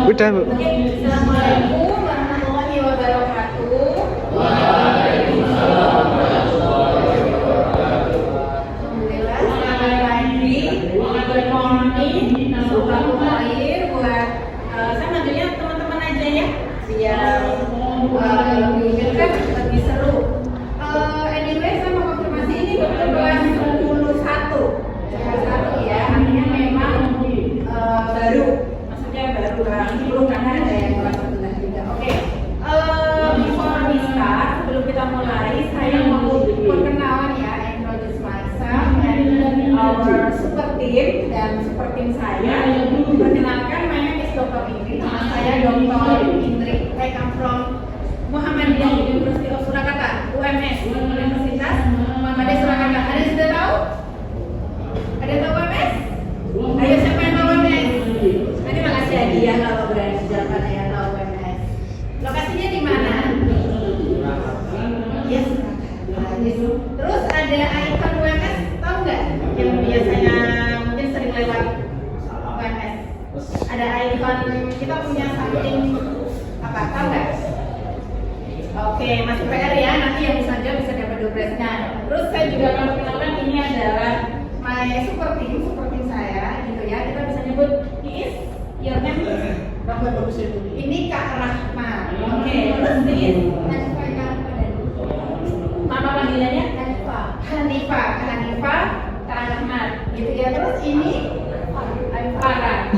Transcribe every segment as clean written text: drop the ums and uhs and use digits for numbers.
Udah, Bu. Oke, Assalamualaikum warahmatullahi wabarakatuh. Alhamdulillah, selamat pagi, good morning. Selamat akhir buat saya manggilnya teman-teman aja ya, biar lebih dekat, lebih seru. Anyway, saya mau konfirmasi ini betul kelas 11 ya, artinya memang baru. Baru belum karena ada yang kelas 11 juga. Oke, before we start, sebelum kita mulai, saya mau perkenalan ya, introduce myself and our super team dan super team saya. Perkenalkan, my name is Dr. Indri. Nama saya Dr. Indri. I come from Muhammadiyah University of Surakarta, UMS, Universitas Muhammadiyah Surakarta. Ada yang sudah tahu? Ada yang tahu UMS? Ayo, siapa yang tahu UMS? Nanti makasih hadiah kalau berani siapa yang tahu UMS. Lokasinya di mana? Yes. Terus ada ikon UMS, tahu nggak? Yang biasanya mungkin sering lewat UMS. Ada ikon, kita punya something apa? Tahu nggak? Oke, masih PR ya. Nanti yang bisa jawab bisa dapat dopresnya. Terus saya juga akan perkenalkan, ini adalah my super team saya, gitu ya. Kita bisa nyebut is your name is ini Kak Rahma. Oke, terus is nama panggilannya Hanifah Kak Rahmat, gitu ya. Terus ini Farah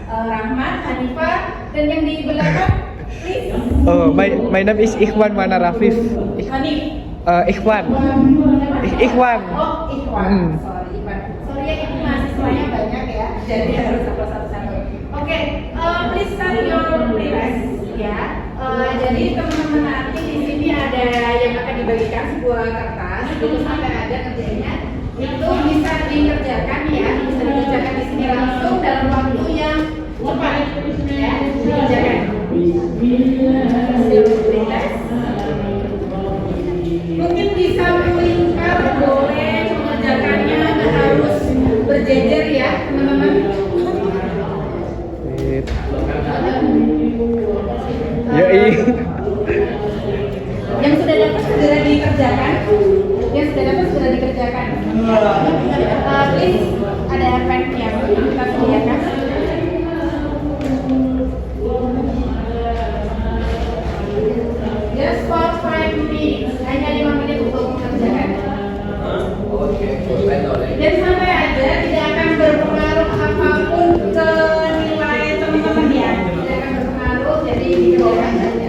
Rahmat, Hanifah, dan yang di belakang please. Oh, my name is Ikhwan Mana Rafif. Hanif. Ikhwan. Ikhwan. Oh, Ikhwan. Sorry ya, ini mahasiswanya banyak ya, jadi harus satu-satu. Oke, please start your playlist ya. Jadi teman-teman nanti di sini ada yang akan dibagikan sebuah kertas, itu sampai ada kerjanya. Itu bisa dikerjakan ya, bisa dikerjakan di sini langsung dalam waktu yang cepat ya, dikerjakan. Mungkin bisa melingkar, boleh mengerjakannya, nggak harus berjejer ya teman-teman. Yoi. Yang sudah dapat segera dikerjakan. Please ada pen yang kita sediakan. Just for 5 minutes, hanya 5 menit untuk mengerjakan. Dan sampai aja tidak akan berpengaruh apapun ke nilai teman-teman ya. Tidak akan berpengaruh, jadi dikerjakan saja.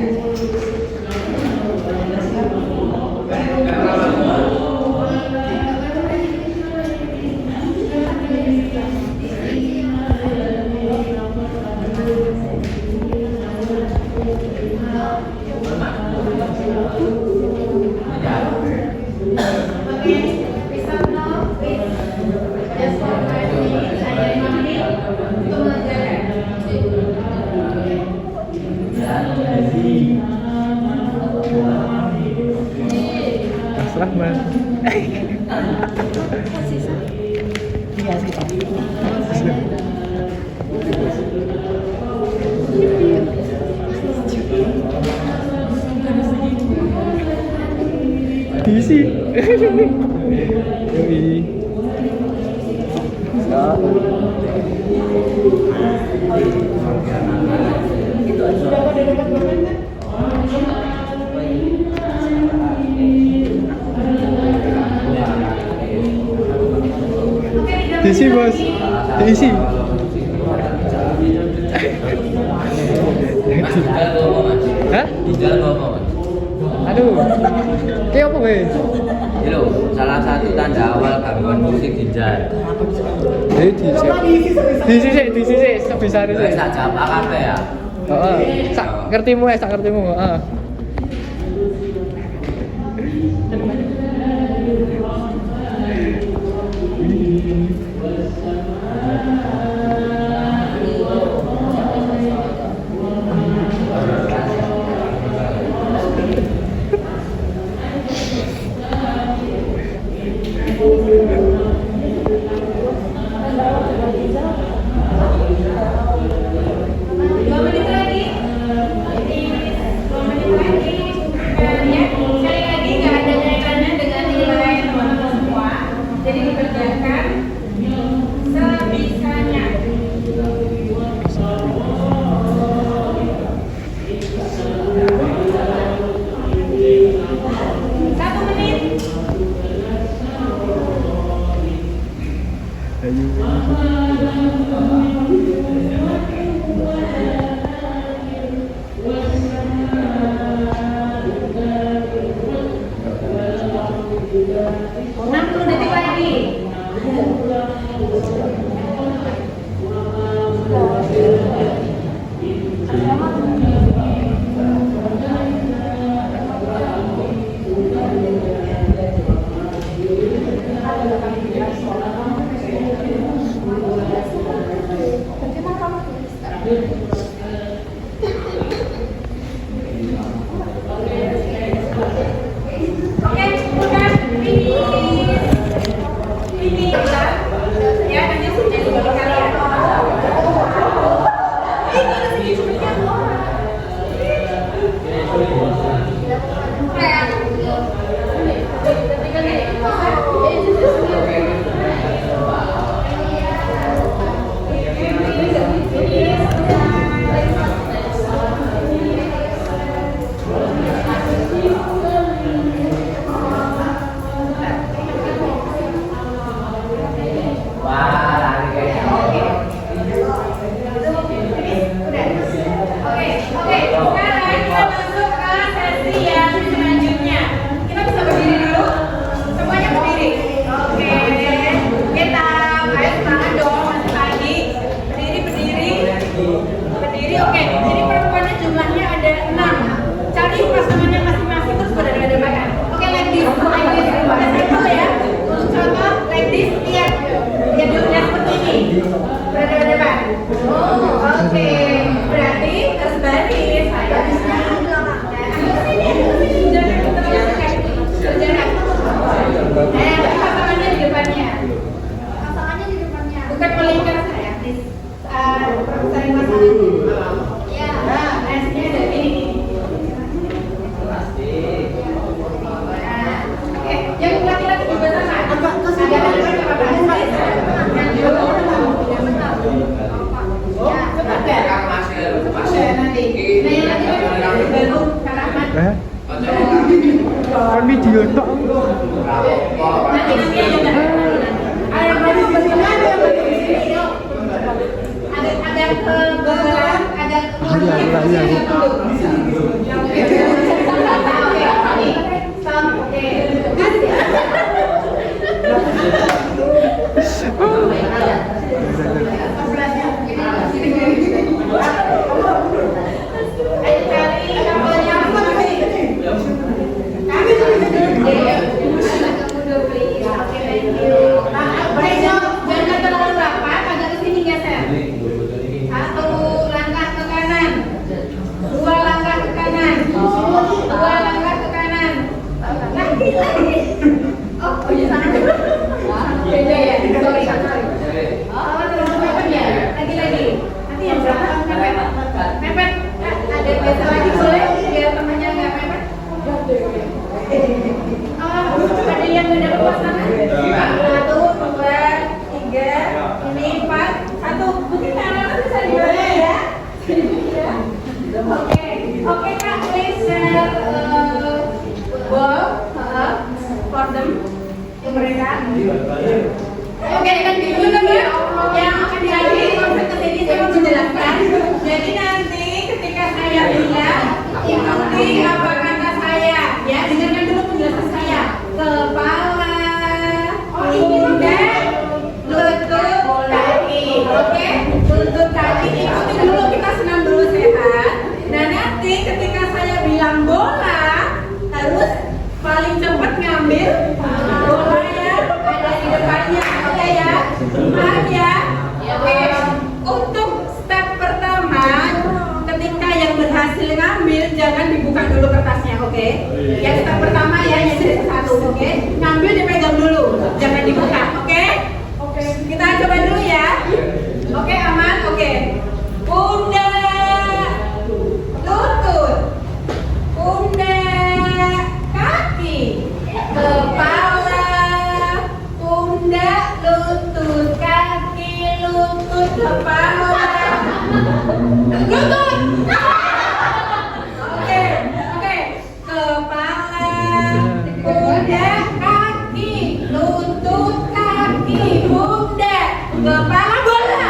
Mas Rahman. Diisi. Yoi. Sudah pada dapat komen kan? Diisi, Bos. Diisi. Hah? Aduh. Kayak apa, Be? Ini loh, salah satu tanda awal gangguan fungsi ginjal. Diisi sih, sebisa itu sih. Bisa jawab AKP ya? Heeh. Sak ngertimu. Heeh. saling pasangan. Ya. Nah, S-nya dari ini. Oke, yang laki-laki juga sama. Ada ya, cepat ya. Nanti. Nah, yang laki-laki baru karamat. Kan video tok. Nanti aja. Ada baru bagaimana ada kebetulan ada jangan terlalu rapat, agak kesini geser. 1 langkah ke kanan, 2 langkah ke kanan, 2 langkah ke kanan. Lagi. Oh iya sana. Beda ya. Sorry. Oh terus mepet ya. Lagi. Nanti yang belakang mepet. Ada biasa lagi boleh biar temannya nggak mepet. Ada yang beda pasangan? 1, 2, 3, ini 4, 1. Mungkin anak-anak bisa dibaca ya. Oke Kak, please share ball for them ke mereka. Oke, kan dulu ya. Yang akan dialih konsep kesini saya mau menjelaskan. Jadi nanti ketika saya bilang ikuti apa kata saya, ya dengarkan dulu penjelasan saya. Kepala, pundak, lutut, kaki. Oke, lutut kaki ikuti dulu, kita senam dulu sehat. Nah nanti ketika saya bilang bola harus paling cepat ngambil bolanya ada di depannya. Oke ya, paham ya? Oke. Untuk step pertama, ketika yang berhasil ngambil jangan dibuka dulu kertasnya, oke? Yang step pertama ya, yang dari 1, oke? Ngambil dipegang dulu, jangan dibuka, oke? Oke. Kita coba dulu ya. Oke, aman, oke. Pundak, lutut, pundak, kaki, kepala, pundak, lutut, kaki, lutut, kepala, lutut. Oke, kepala, pundak, kaki, lutut, kaki, pundak, kepala, bola.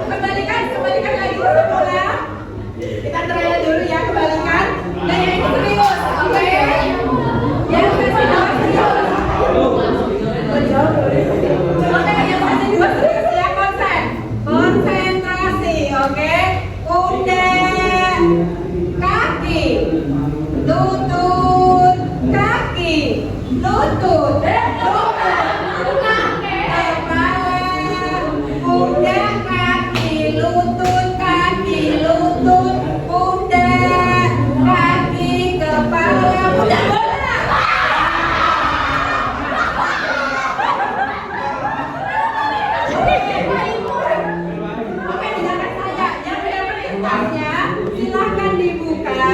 Kembalikan lagi ke bola. Kita trial dulu ya, kembalikan. Dan yang itu serius, oke? Yang versi 2 serius. Oke, yang versi 2 serius ya, konsentrasi, oke? Pundak, kaki, lutut, kaki, lutut, pundak, kaki, lutut, kaki, lutut, pundak, kaki, kepala, pundak, bola. Oke, dengarkan saya. Yang dapat kertasnya silakan dibuka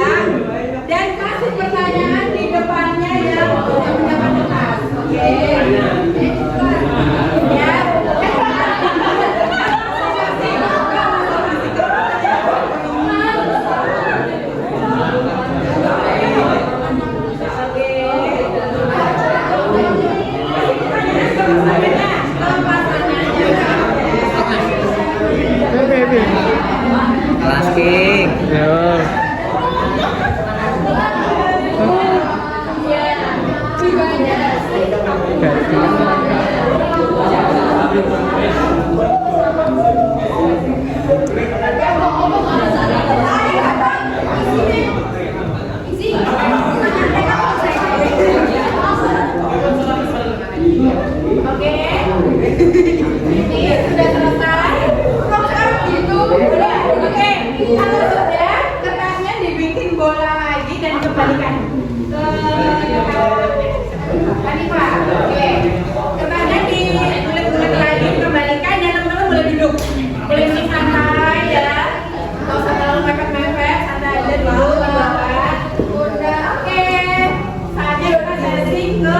dan kasih pertanyaan di depannya yang mendapat kertas. Oke. Ya. Kelas King. Ya. Oke. Ini sudah selesai. Kalau gitu, udah. Oke. Kalau sudah, kertasnya dibikin bola lagi dan kembalikan Hanifah, oke. Kemudian di bulat-bulat lagi kembalikan ya teman-teman, boleh duduk. Boleh duduk santai ya. Nggak usah terlalu mepet-mepet, santai aja dulu teman-teman. Udah oke. Saatnya kita sesi ke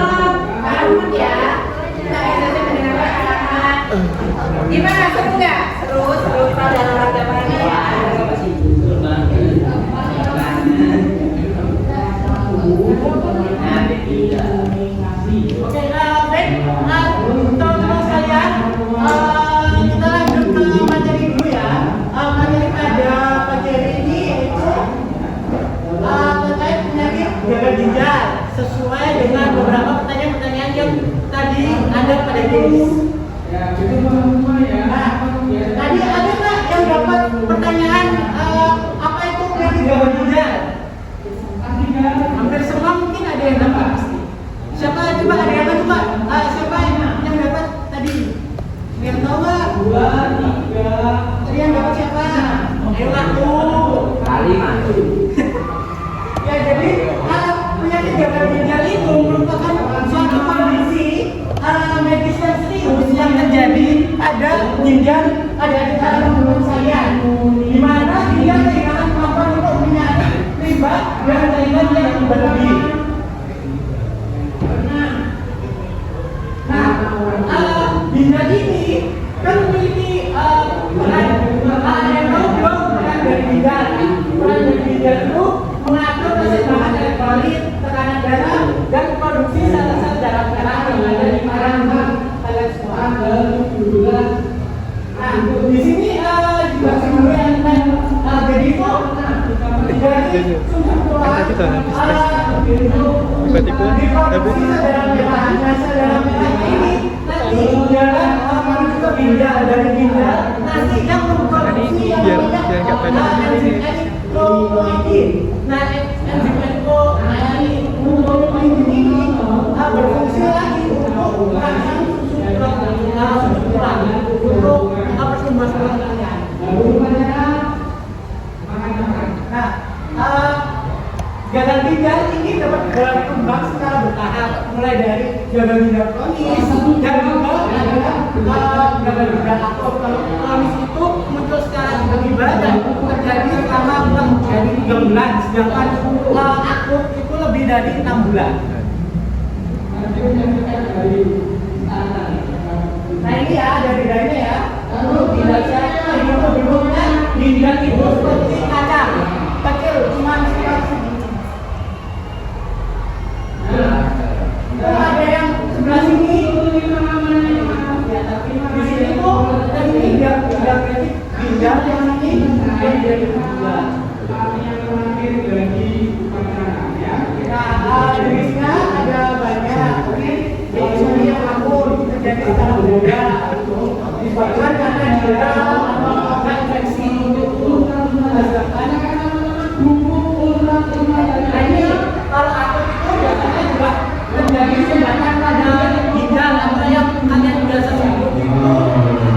Arun ya. Kita sesi mendengarkan arahan. Gimana, seru nggak? Seru dalam perjalanannya ya. Oke, baik, teman-teman sekalian, kita lanjut ke materi dulu ya. Materi pada pagi hari ini yaitu terkait penyakit gagal ginjal sesuai dengan beberapa pertanyaan-pertanyaan yang tadi ada pada kuis. Nah, tadi ada nggak yang dapat pertanyaan apa itu penyakit gagal ginjal? Hampir semua mungkin ada yang dapat pasti. Siapa coba ada yang coba? Siapa yang dapat tadi? Yang tahu nggak? 2, 3. Tadi yang dapat siapa? Ayo ngaku. Kali maju. Ya jadi penyakit gagal ginjal itu merupakan suatu kondisi medis yang serius yang terjadi pada ginjal ada di dalam tubuh saya, di mana ginjal kehilangan kemampuan untuk menyaring limbah dan cairan yang berlebih. Ginjal ini kan memiliki peran yang belum peran dari ginjal. Peran dari ginjal itu mengatur keseimbangan elektrolit, tekanan darah, dan produksi sel-sel darah merah yang ada di perangkat kalian semua. Nah, di sini juga sebenarnya jadi itu jadi sumber keluar diproduksi sel darah merah. Sel darah merah ini nanti jalan menuju ke ginjal, dari ginjal nanti yang memproduksi yang namanya enzim eritropoietin. Nah, enzim eritropoietin ini berfungsi lagi untuk merangsang susu tulang untuk pertumbuhan tulang kalian. Nah, gagal ginjal ini dapat berkembang secara bertahap, mulai dari gagal ginjal kronis dan juga adalah gagal ginjal akut. Kalau kronis itu muncul secara tiba-tiba dan terjadi selama kurang dari 3 bulan, sedangkan akut itu lebih dari 6 bulan. Nah ini ya dari bedanya ya. Untuk dibaca bentuknya ginjal itu seperti kacang kecil, cuma sekitar segini. Ada yang sebelah sini, di sini tuh dan ini tidak berarti ginjal, yang ini dari ginjal. Nah, jenisnya ada banyak. Ini yang akut terjadi secara mudah, disebabkan karena dia menyebabkan infeksi Nah ini kalau akut itu biasanya juga terjadi sumbatan pada ginjal atau yang kalian biasa sebut itu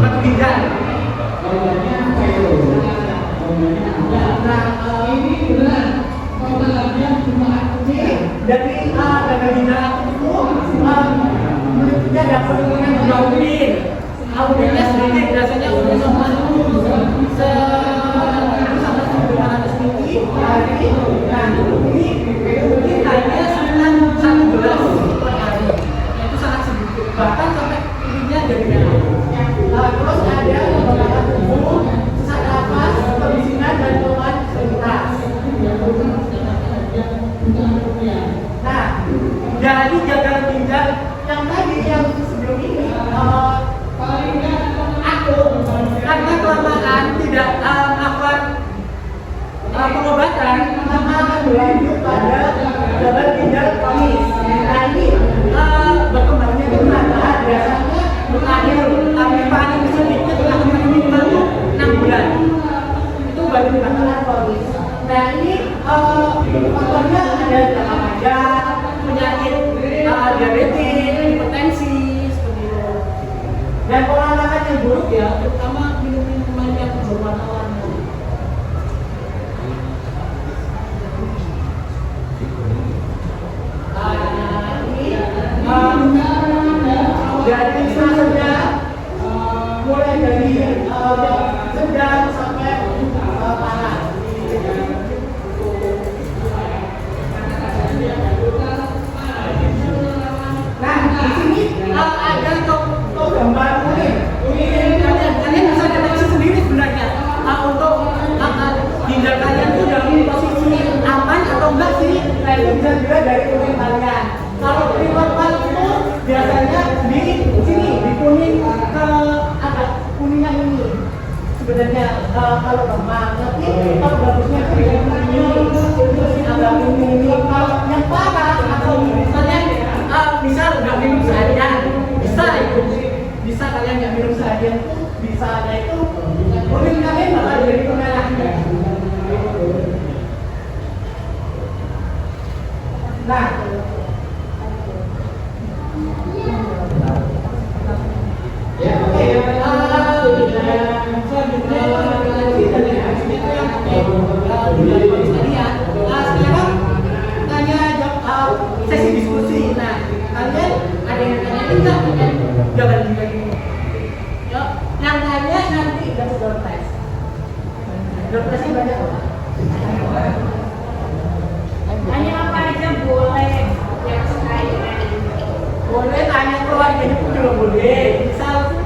batu ginjal. Nah ini benar dari gagal ginjal akut itu menurutnya ada penurunan jumlah urin. Urinnya sedikit, biasanya urin normal itu sampai 1.500 mili hari. Nah ini mungkin hanya sekitar 1 gelas per hari, itu sangat sedikit, bahkan sampai urinnya jadi merah. Terus ada beberapa tubuh, sesak nafas, kebisingan, dan keluhan sekitar. Nah, dari gagal ginjal yang tadi yang sebelum ini aku karena kelamaan tidak melakukan pengobatan, maka akan berlanjut pada gagal ginjal kronis. Nah ini berkembangnya gimana? Biasanya berakhir tapi paling sedikit akan minimal 6 bulan. Itu baru dikatakan kronis. Nah ini faktornya ada jangka panjang, penyakit diabetes, hipertensi, seperti itu. Dan pola makan yang buruk ya, terutama minum-minuman yang berwarna-warni. kuning kalian. Kalau primer itu biasanya di sini, di kuning ke agak kuning yang ini. Sebenarnya kalau gampang, tapi kalau bagusnya itu yang ini, agak kuning ini. Kalau yang parah atau misalnya misal nggak minum seharian, bisa kalian nggak minum seharian tuh bisa ada itu kuning kalian bakal jadi kemerahnya. Nah, ya oke. Selanjutnya sekarang tanya jawab sesi diskusi. Nah, kalian ada yang tanya enggak? Jangan gini. Yuk, yang tanya nanti door prize. Door prize-nya banyak loh. Tanya apa aja boleh yang saya. Boleh tanya keluarganya pun juga boleh. Misal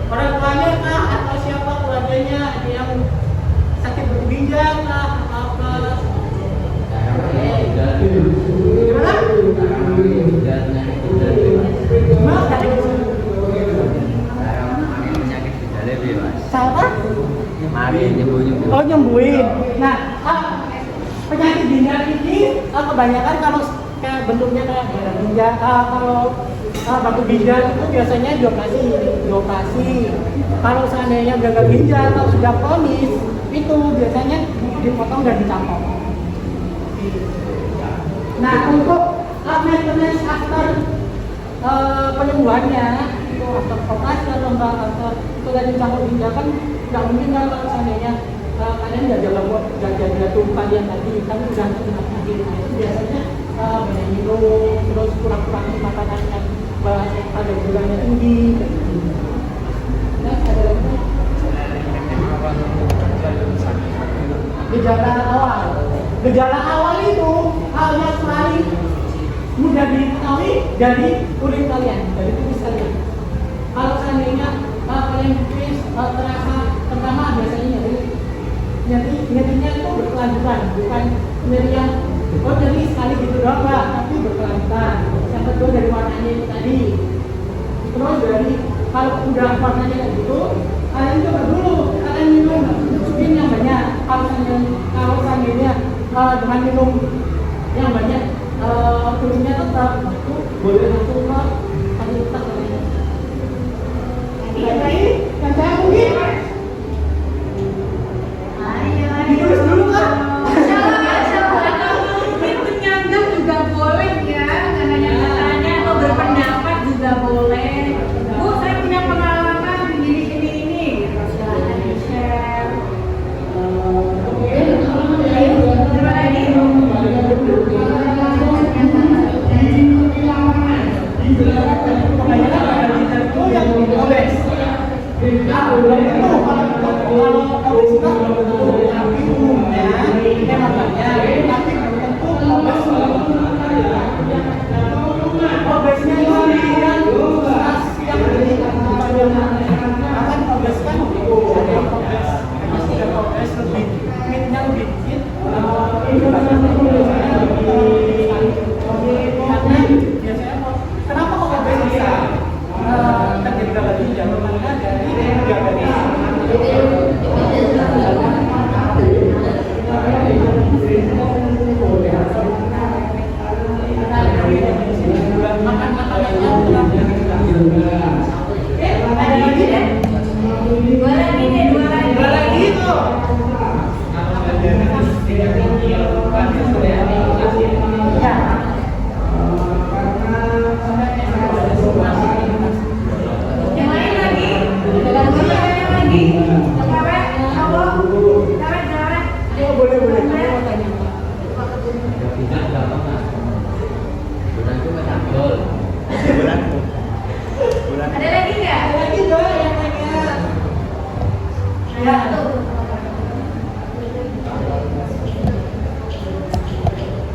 orang tuanya kah atau siapa keluarganya yang sakit berginjal kah atau apa? Gimana? Siapa? Mari nyembuh-nyembuh. Oh, nyembuhin. Nah, penyakit ginjal ini kebanyakan kalau kayak bentuknya kayak darah ginjal, kalau batu ginjal itu biasanya dioperasi. Kalau seandainya gagal ginjal atau sudah kronis, itu biasanya dipotong dan dicapok. Nah, untuk maintenance after penyembuhannya, itu after operasi atau enggak after itu dari dicapok ginjal kan nggak mungkin kalau seandainya kalian nggak jaga tumpah yang tadi kan udah kena penyakit. Nah, itu biasanya banyak minum, terus kurang-kurangi makanan yang pada gulanya tinggi. Nah, ada lagi gejala awal itu hal yang paling mudah diketahui dari kulit kalian, dari tubuh kalian. Kalau seandainya kalian terasa pertama biasanya nyerinya itu berkelanjutan, bukan nyeri yang nyeri sekali gitu doang, tapi berkelanjutan. Yang kedua dari warnanya itu tadi. Terus dari kalau udah warnanya kayak gitu, kalian coba dulu, kalian minum supin yang banyak. Kalau seandainya dengan minum yang banyak kulitnya tetap itu boleh langsung ke fasilitas lainnya. Lagi yang saya mungkin ditulis dulu kan? Mungkin menyanggah juga boleh ya, nanya-nanya atau berpendapat juga boleh. Bu, saya punya pengalaman ini. Silahkan di-share. Terima Kenapa kok obes bisa terjadi gagal ginjal? Karena dari gagal makan makanannya ada lagi deh. Dua lagi tuh. Yang lain lagi? Ada lagi nggak? Ada lagi dong yang tanya. Ya.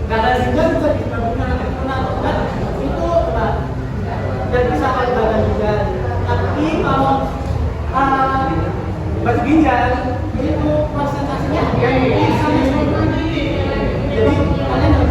Gagal ginjal juga kena obat itu dan bisa gagal ginjal. Tapi kalau batu ginjal itu persentasenya sama. Jadi kalian harus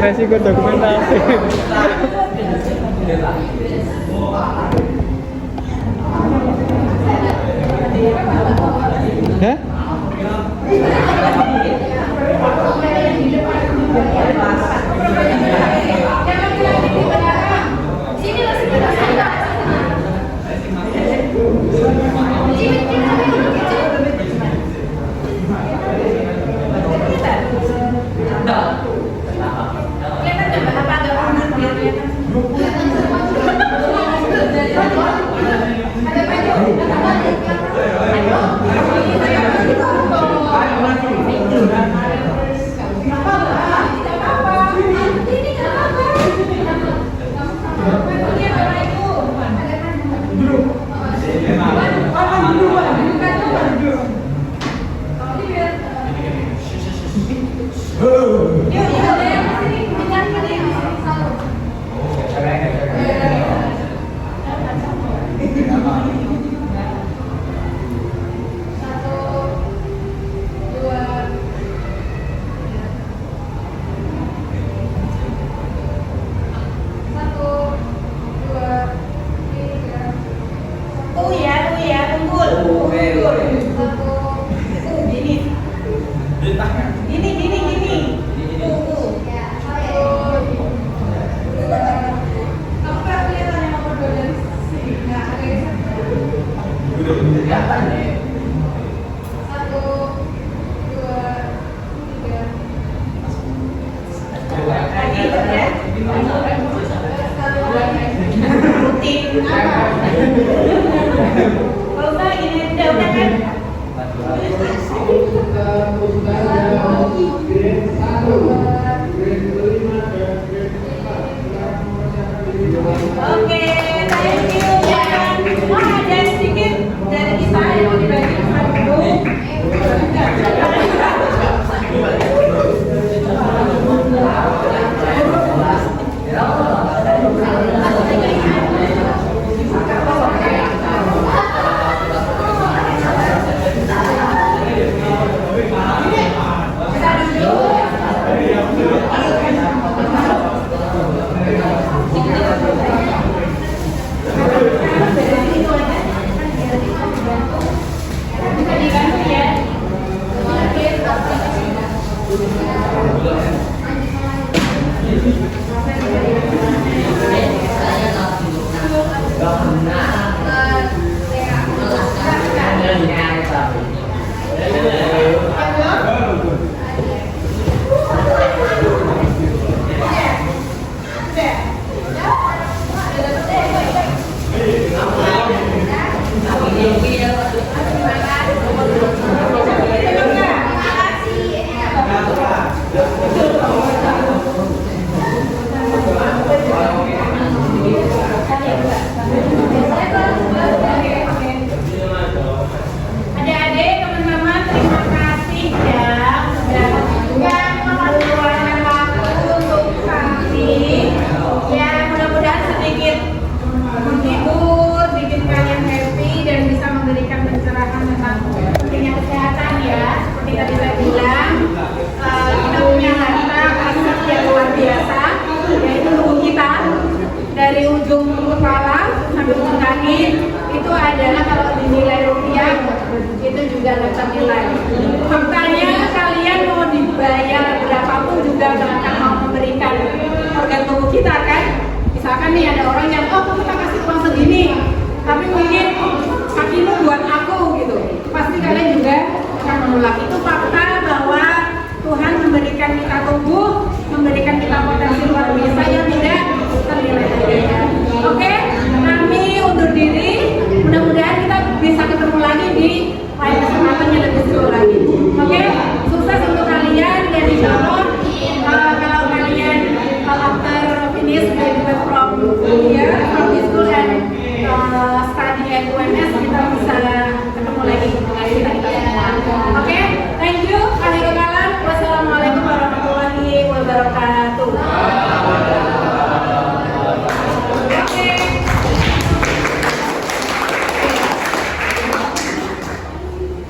Resiko dokumentasi. Hah? Oke, thank you. Oh, ada sedikit dari kita yang mau dibagi satu. Adik-adik, teman-teman, terima kasih ya sudah meluangkan waktu untuk kami. Ya, mudah-mudahan sedikit menghibur, bikin kalian happy dan bisa memberikan pencerahan tentang pentingnya kesehatan ya. Seperti tadi saya bilang, kita punya harta aset yang luar biasa, yaitu tubuh kita. Dari ujung kepala sampai ujung kaki itu adalah kalau dinilai rupiah itu juga nggak ternilai. Faktanya kalian mau dibayar berapapun juga nggak akan mau memberikan organ tubuh kita kan. Misalkan nih ada orang yang kita kasih uang segini, tapi mungkin kakimu buat aku gitu. Pasti kalian juga akan menolak. Itu fakta bahwa Tuhan memberikan kita tubuh, memberikan kita potensi luar biasa yang tidak ternilai harganya. Oke, kami undur diri. Mudah-mudahan kita bisa ketemu lagi di lain kesempatan yang lebih seru lagi. Oke, sukses untuk kalian dan insya Allah kalau kalian after finish graduate from here, from this school and study at UMS, kita bisa ketemu lagi dengan kita semua. Oke, thank you. Akhir kalam, wassalamualaikum warahmatullahi wabarakatuh.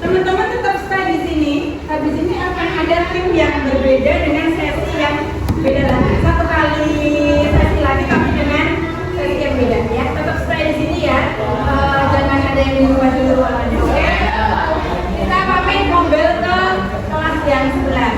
Teman-teman tetap stay di sini. Habis ini akan ada tim yang berbeda dengan sesi yang beda lagi. Satu kali sesi lagi tapi dengan sesi yang beda ya. Tetap stay di sini ya. Jangan ada yang dirubah dulu warnanya. Oke? Kita pamit mobil ke kelas yang sebelah.